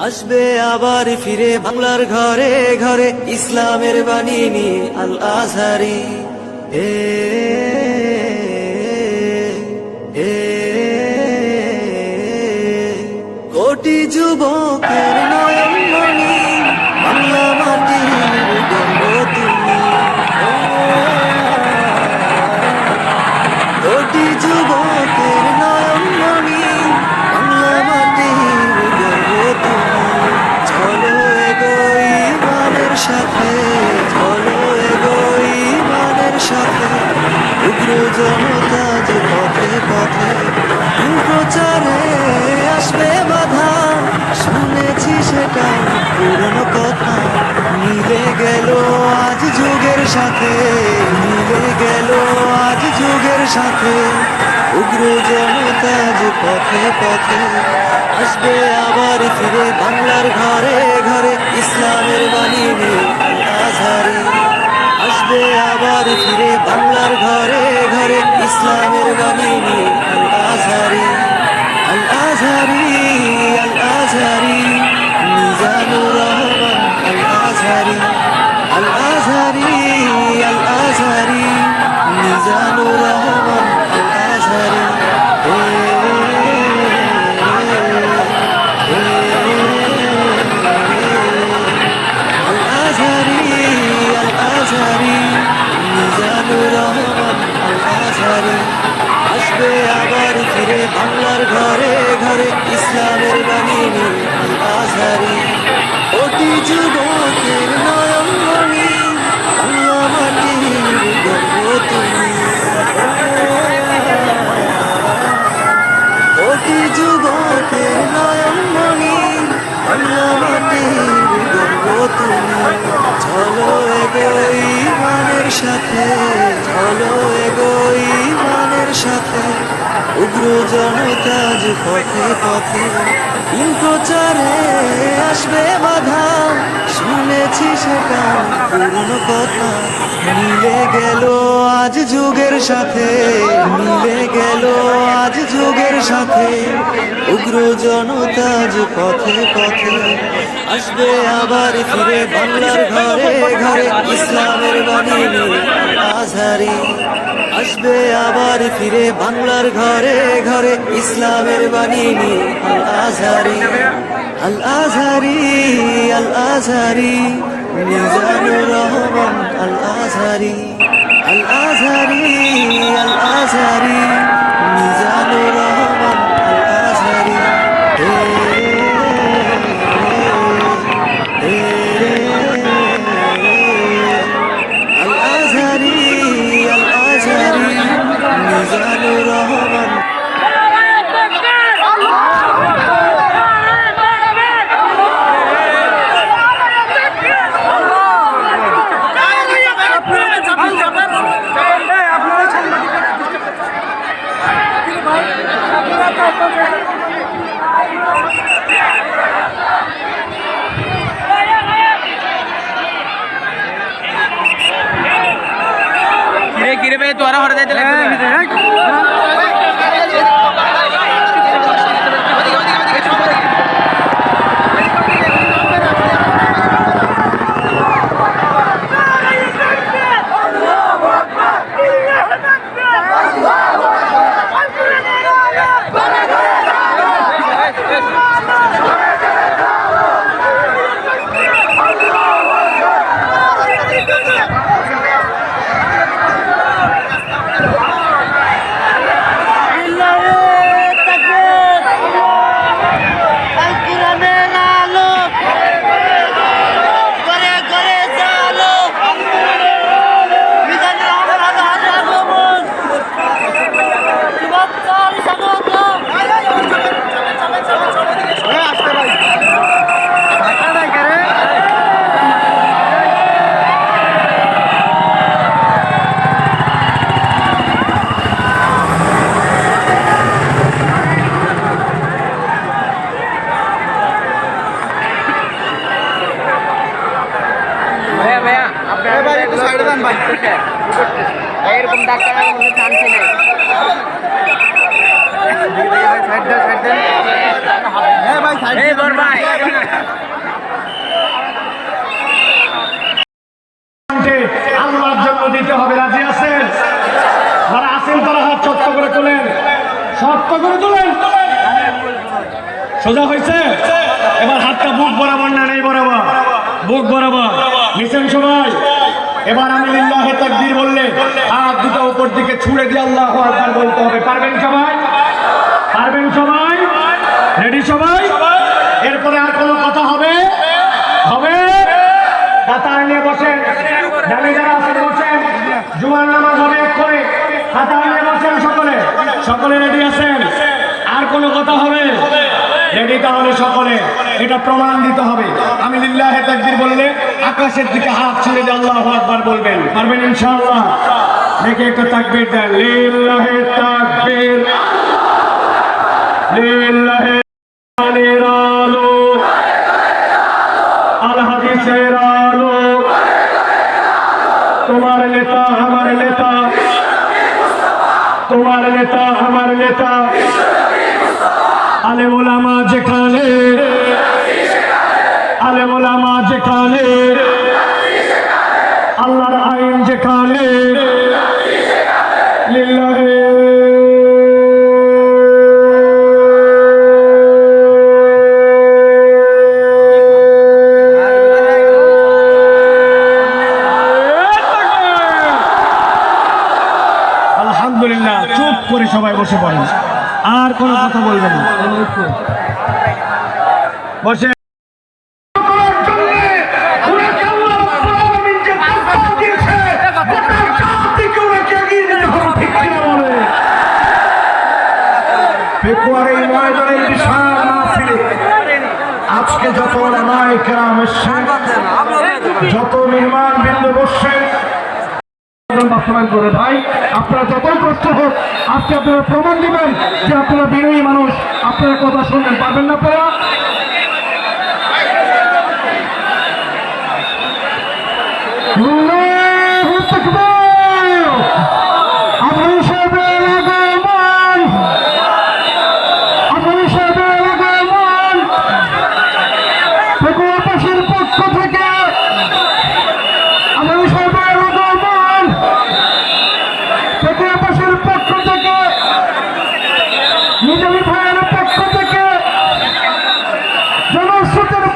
আসবে আবার ফিরে বাংলার ঘরে ঘরে ইসলামের বাণী নিয়ে আল আজহারি। এ এ কোটি যুবকের নয়নমণি বাংলা মাটির গর্ব তুমি। কোটি যুবকের নয়নমণি বাংলা মাটির গর্ব তুমি। চলো এগোই ইমানের সাথে, চলো এগোই ইমানের সাথে। উগ্র জনতা যে পথে পথে প্রচারে আসবে বাধা, শুনেছি সেটা পুরনো কথা। মিলে গেল আজ যুগের সাথে, মিলে গেল আজ যুগের সাথে। উগ্র জনতা যে পথে পথে আসবে আবার ফিরে বাংলার ঘরে ঘরে ইসলামের বাণী নিয়ে আল আজহারি। আসবে আবার ফিরে বাংলার ঘরে ঘরে ইসলামের বাণী নিয়ে আল আজহারি। আল আজহারি, আল আজহারি, মিজানুর রহমান আল আজহারি। আল আজহারি, আল আজহারি, মিজানুর রহমান আল আজহারি। আল আজহারি, আল আজহারি, মিজানুর রহমান আল আজহারি। আসবে আবার ফিরে বাংলার ঘরে ঘরে ইসলামের বাণী নিয়ে আল আজহারি। কোটি যুবকের নয়নমণি বাংলা মাটির গর্ব তুমি। কোটি যুবকের নয়নমণি বাংলা মাটির গর্ব তুমি। চলো এগোই ইমানের সাথে, চলো এগোই ইমানের সাথে। উগ্র জনতা যে পথে পথে প্রচারে আসবে বাধা, শুনেছি সেটা পুরনো কথা। মিলে গেল আজ যুগের সাথে, মিলে গেল আজ যুগের সাথে। উগ্র জনতা যে পথে পথে আসবে আবার ফিরে বাংলার ঘরে ঘরে ইসলামের বাণী নিয়ে আল আজহারি। আসবে আবার ফিরে বাংলার ঘরে ঘরে ইসলামের বাণী নিয়ে আল আজহারি। আল আজহারি, আল আজহারি, মিজানুর রহমান আল আজহারি। আল আজহারি, আল আজহারি, মিজানুর রহমান আল আজহারি। আল আজহারি, আল আজহারি, মিজানুর রহমান। কিরে ভাই তোরা হরে যাইতে লাগবে। এরকম ডাক্তার চান্সই নাই। হ্যাঁ ভাই এই বড় ভাই আল্লাহর জন্য দিতে হবে। রাজি আছেন? যারা আছেন তারা হাত শক্ত করে তোলেন, শক্ত করে তোলেন। সোজা হয়েছে? এবার হাতটা বুক বরাবর না নেই বরাবর, বুক বরাবর নিছেন সবাই। এবার আমি লিল্লাহে তাকবীর বললে হাত দুটো উপর দিকে ছুঁড়ে দিয়ে আল্লাহু আকবার বলতে হবে। পারবেন সবাই? পারবেন সবাই? রেডি সবাই? এরপরে আর কোনো কথা হবে? হবে? কাতার নিয়ে বসেন, ডানে যারা আছেন বসেন। জুমার নামাজ হবে এক্ষণে, কাতার নিয়ে বসেন সকলে। সকলে রেডি আছেন? আর কোনো কথা হবে? রেডি তাহলে সকলে, এটা প্রমাণ দিতে হবে। আমি লিল্লাহে তাকবীর বললে আকাশের দিকে হাত ছুঁড়ে দিয়ে আল্লাহু আকবার বলবেন। পারবেন ইনশাআল্লাহ? দেখে একটা তাকবীর দেন। লিল্লাহে তাকবীর, লিল্লাহে আলির আলো, আল হাদিসের আলো, তোমার নেতা আমার নেতা, তোমার নেতা আমার নেতা, আলেম ওলামা যেখানে, আলেম ওলামা যেখানে, আল্লাহর আইন যেখানে, লিল্লাহে আলহামদুলিল্লাহ। চুপ করে সবাই বসে পড়েন, আর কোনো কথা বলবেন না। বসে আজকে যত ওলামায়ে কেরাম এসেছেন, যত মেহমান বিন্দু বসছেন, বাস্তবায়ন করে ভাই আপনারা যতই কষ্ট হোক আজকে আপনারা প্রমাণ দিবেন যে আপনারা বিনয়ী মানুষ, আপনারা কথা শুনবেন। পারবেন না আপনারা? আল্লাহু তাকবীর, আবু সাহেবের আগমন, আবু সাহেবের আগমন, প্রকল্পের পক্ষ থেকে আবু সাহেবের আগমন, প্রকল্পের পক্ষ থেকে, নিজামী ভাইয়ের পক্ষ থেকে, জনস্রোতের